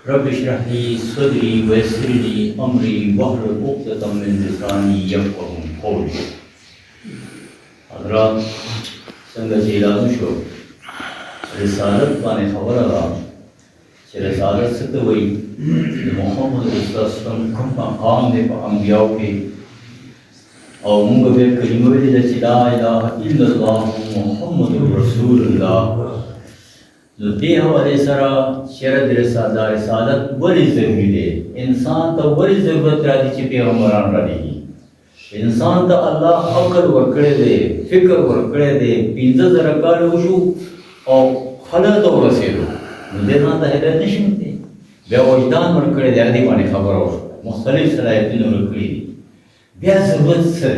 रब इश्रह ली सदरी वयस्सिर ली अमरी वहलुल उक़दतम मिन लिसानी यफ़क़हू क़ौली। हज़रात संगत इलाही शो रिसालत बाने खबर आला कि रिसालत से तो वही मोहम्मद रसूलुल्लाह कम मकाम दे अंबिया के और मुंगे बे कलिमा दे ला इलाहा इल्लल्लाह मुहम्मदुर रसूलुल्लाह जो दे हवाले सरा शरद रिसालत वरी ज़रूरी दे इंसान तो वरी ज़रूरत रादी ची पैगंबरान रादी इंसान तो अल्लाह अकल वर्कड़े दे फिक्र वर्कड़े दे 15,000 काल वशु और खला तो रसेलो देना तो है निश्चिंते बेवजदान वर्कड़े दे आदि माने खबर हो मुख्तलिफ सलाहियतें वर्कड़ी बे ज़रूरत से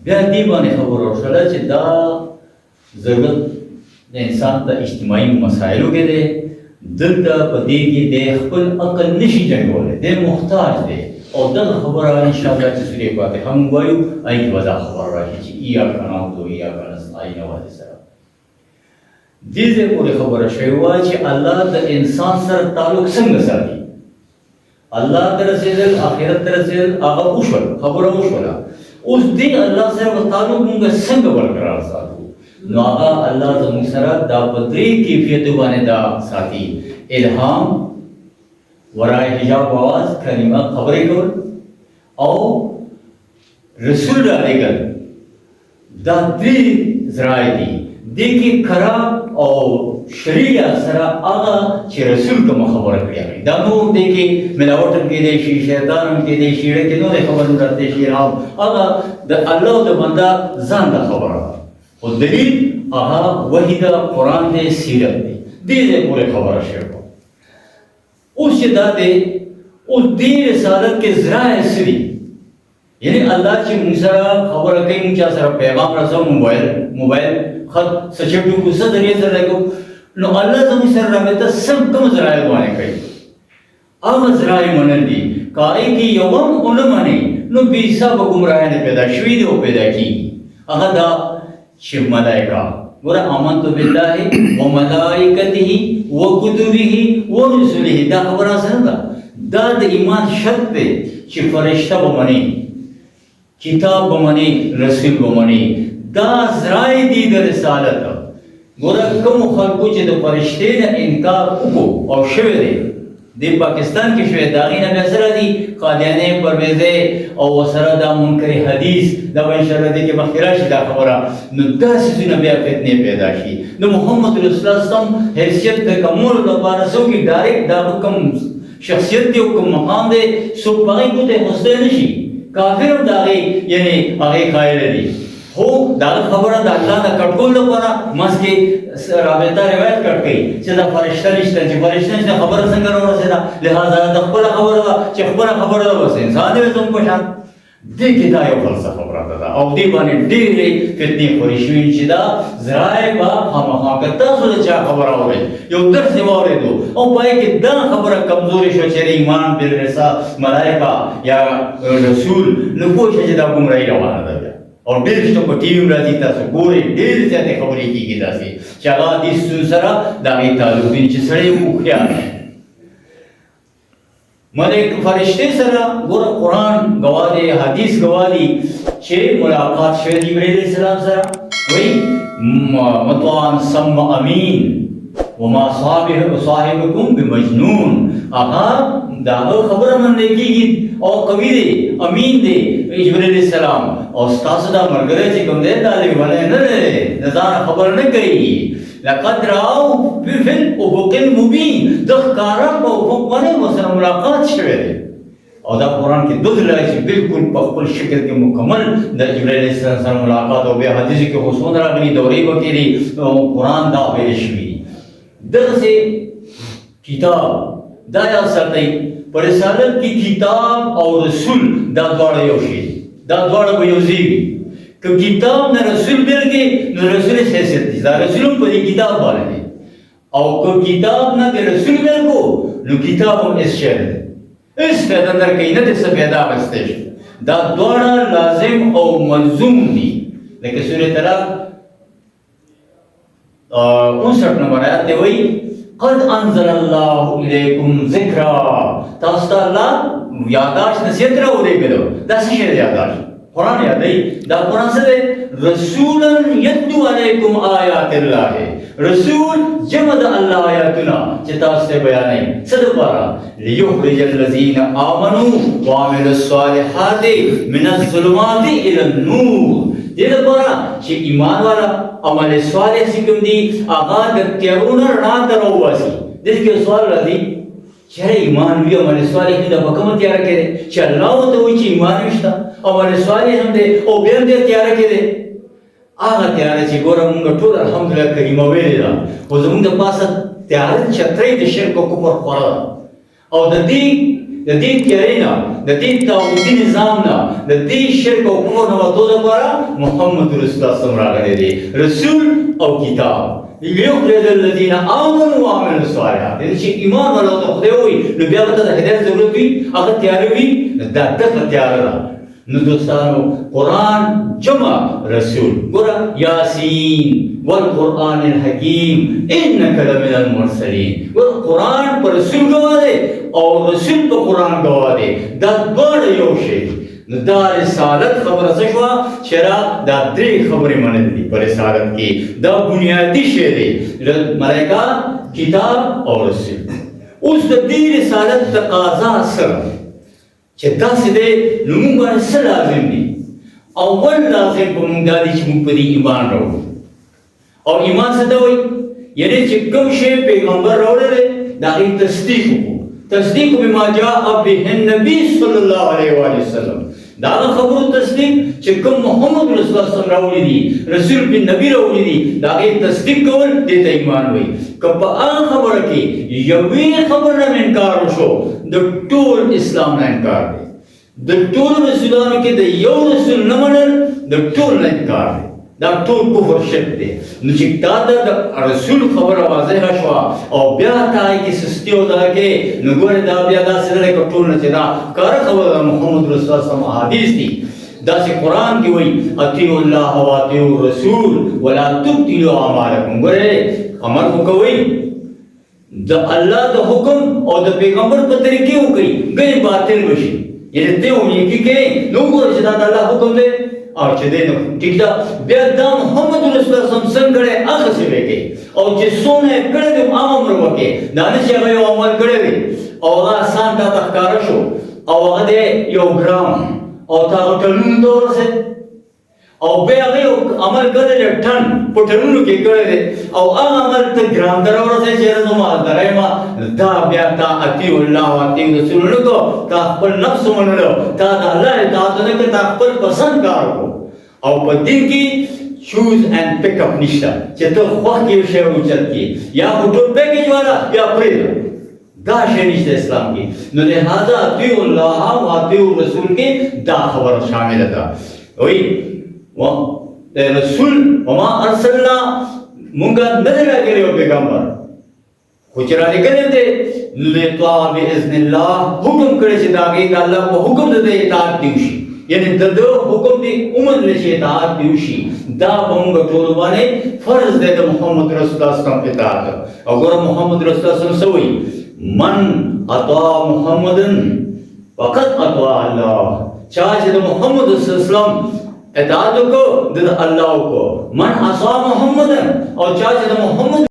बे दी माने खबर हो सला चिदा ज़रूरत इंसान तो इज्तिमाई मसाइलों के दे दिल दा पदी की दे खुल अकल निशी जंगोले दे मुख्ताज दे और दल खबर आ इंशाअल्लाह चुसरे बातें हम वायु आई वजह खबर रही कि इया करना तो इया करना आई नवाज़ सरा दीजे पूरे खबर शेवा कि अल्लाह द इंसान सर ताल्लुक संग साथी अल्लाह तरह से आखिरत तरह से आगा उशल खबर उशला उस दिन अल्लाह सर वो ताल्लुक मुंगे संग बरकरार साथू नागा अल्लाह जमीन सरा दा बदरी कैफियत वाने दा साथी इल्हाम वराए हिजाब आवाज कलिमा खबरें कर और रसूल डालेगल दा दी जराए दी देखी खरा और शरीया सरा आगा चे रसूल का खबर करिया गई दानो देखे मिलावटन के देशी शैतान के देशी रे के नो दे खबर करते शीराम आगा द अल्लाह द बंदा जान दा खबर और दलील आहा वही दा कुरान दे सीरत दे दे पूरे खबर शेर को उस दादे उस दीन रिसालत के ज़राए सरी यानी अल्लाह की मुसरा खबर कहीं मुझे सर पैगाम रसा मोबाइल खत सचेटू को सदरिए सर को नो अल्लाह जमीन सर रहे तो सब कम ज़राए वाने कहीं अब ज़राए मनंदी काई की यवम उन मने नो बीसा बगुमराह ने पैदा शवीद हो पैदा की अहदा शिव मलाइका बोला आमन तो बिल्लाहि व मलाइकतिही व कुतुबिही व रुसुलिही दा खबर आसन दा ईमान शर्त पे कि फरिश्ता बमने किताब बमने रसूल बमने दा ज़राए दी रिसालत बोला कम खलको चे तो फरिश्ते ने इनकार को और शवे दे पाकिस्तान के शवे दागी ने बेसरा दी कादियाने परवेज़े और वसरदा मुनकर हदीस दवा इंशाअल्लाह दे के मखराश दा खबरा नुदास सुना बे फितने पैदा की न मोहम्मद रसूलुल्लाह सम हैसियत दे कमूल द बारसो की डायरेक्ट दा हुक्म शख्सियत दे हुक्म मकाम दे सो बागी को ते हौसले नशी काफिर दागी यानी आगे कायल दी हो दाल खबर दा अल्लाह दा कटकोल द परा मस के राबता रिवायत कट गई सदा फरिश्ता रिश्ता जी फरिश्ता ने खबर संगर और सदा लिहाजा द खबर दा खबर दा बस इंसान दे तुम को शान दे के दायो फलसफा बरादा दा और दी बाने डेरे फितनी फरिश्तीन चिदा ज़राए बा हम हकता सुले चा खबर आवे यो दर से वारे दो और पाए के दा खबर कमजोरी शो चेरे ईमान बिल रसा मलाइका या रसूल नको शजदा गुमराही रवाना दा और दिल तो को टीवी में राजीता से गोरे दिल जाते खबरें की गिदा से चला दिस सुसरा दागी तालुक दिन चिसड़े मुखिया मलेक फरिश्ते सरा गोरा कुरान गवादे हदीस गवादी छे मुलाकात शेर जिब्रील अलैहिस्सलाम सरा वही मतवान सम अमीन वमा साहिबुकुम बिमजनून आका दागो खबर मन लेकी और कवि दे अमीन दे जिब्रील अलैहिस्सलाम और स्तासदा मरगरे जी कम दे दाले वाले न रे नजारा खबर न करी लक़द राउ फिल उफुकिल मुबीन दखकारा को उफुक वाले वसर मुलाकात शवे और दा कुरान के दुध लाइस बिल्कुल पक्कुल शक्ल के मुकम्मल द जिब्रील अलैहिस्सलाम मुलाकात हो बे हदीस के हुसून रागनी दौरे बकेरी कुरान दा बेशवी दर से किताब दाया सतई पर रिसालत की किताब और रसूल दा द्वारा योशी दा द्वारा बयोजी कि किताब न रसूल बिल के न रसूल से दा रसूल पर किताब वाले ने और को किताब न के रसूल बिल को न किताब इस शहर इस अंदर कहीं न से पैदा हस्ते दा द्वारा लाजिम और मलजूम दी लेकिन सूरह तलाक 59 नंबर आयत है वही قد انزل الله الیکم ذکرا تاسو ته الله یاداش نصیحت راوړي کړو دا څه شی یاداش قرآن یادای دا قرآن څه دی رسولا یتلو علیکم آیات الله رسول جمع د الله آیاتنا چې تاسو ته بیانې څه لپاره لیخرج الذین آمنوا وعملوا الصالحات من الظلمات الى النور دې لپاره چې ایمان والا عمل صالح کوم دي هغه د تیارونو رڼا ته راوځي دې کې سوال راځي چې ایمان وی عمل صالح د حکم تیار کړي چې الله ته وایي چې ایمان وشته عمل صالح هم دې او بیا دې تیار کړي هغه تیار چې ګوره موږ ټول الحمدلله کریمه ویلې ده خو زموږ د پاسه تیار چترۍ د شرک او کفر خوړه او د دې تیارې نه د دې طاغوتي نظام نه د دې شرک او کفر نه وتو لپاره محمد رسول الله صلی الله علیه وسلم رسول او کتاب لیخرج الذین آمنوا وعملوا الصالحات یعنی چې ایمان والا ته خدای وایي نو بیا به د هدایت ضرورت وي هغه تیار وي دا دغه تیار ده نو دوستانو قرآن جمع رسول ګوره یاسین والقرآن الحکیم انک لمن المرسلین ګوره قرآن پر رسول ګواه دی او رسول په قرآن ګواه دی دا دواړه یو شی نو دا رسالت خبره څه شوه چې دا درې خبرې منل دي په رسالت کې دا بنیادي شی دی ملایکه کتاب او رسول اوس د دې رسالت تقاضا سره چې داسې دی نو موږ باندې څه لازم دي اول لازم په موږ دا دی چې موږ په دې ایمان راوړو او ایمان څه ته وایي یعنی چې کوم شی پیغمبر راوړی دی د هغې تصدیق وکړو تصدیق بما جاء به النبي صلی الله علیه وسلم دا خبرو تصدیق چې کوم محمد رسول الله صلی الله علیه دي رسول بن نبی راوړي دي دا غي تصدیق کول د ایمان وي کله هغه خبره کې یوې خبره نه انکار وشو د ټول اسلام نه انکار دی د ټول رسولانو کې د یو رسول نه منل د ټول نه انکار دی دا ټول کفر شرک دی نو چې تا د رسول خبره واضحه شوه او بیا تا کې سستي او دا کې نو ګورې دا بیا داسې نه دی ټول نه چې دا کاره خبره محمد رسول الله صلی الله حدیث دي داسې قرآن کې وایي اطیعوا الله و اطیعوا الرسول ولا تبطلوا اعمالکم ګورې عمل وکوئ د الله د حکم او د پیغمبر په طریقې وکړئ ګنې باطل بشي یعنې ته وایي کې نو ګوره چې دا د الله حکم دی او چې دی نو ټیک ده بیا دا محمد رسول الله څنګه کړی هغه څه وکړي او چې څونه یې کړی دی هغه عمر وکړي دا نه چې هغه یو عمل کړی دی او هغه آسان تا ته ښکاره شو او هغه دی یو ګرام او تا هغه ټنونو ته ورسېد او بیا هغه یو عمل کړی دی ټن په ټنونو کې کړی دی او هغه عمل ته ګرام ته راورسېد چې یاره زما درېیمه دا بیا تا اطیعوا الله و اطیعوا رسول نه کو تا خپل نفس ومنلو تا د الله اطاعت نه کړې تا خپل پسند کار وکړو او په دین کې چوز اینڈ پک اپ نشته چې ته خوښ کې یو شی اوچت کړي یا خو ټول پیکیج والا یا پرېږده دا شی نشته اسلام کې نو لہذا اطیعوا الله و اطیعوا رسول کې دا خبره شامله ده وایي رسول وما ارسلنا مونږه نه دی راغلی یو پیغمبر خو چې راغلی دی لطاع باذن الله حکم کړی چې د هغې د الله په حکم د ده اطاعت دې وشي یعنې د ده حکم دې ومنلی چې اطاعت دې وشي دا په مونږ ټولو باندې فرض دی د محمد رسول الله صلی الله علیه وسلم اطاعت او ګوره محمد رسول الله صلی الله علیه وسلم څه وایي من اطاع محمدا فقد اطاع الله چا چې د محمد رسول الله صلی الله علیه وسلم اطاعت کو د الله کو من عصا محمد او چا چې د محمد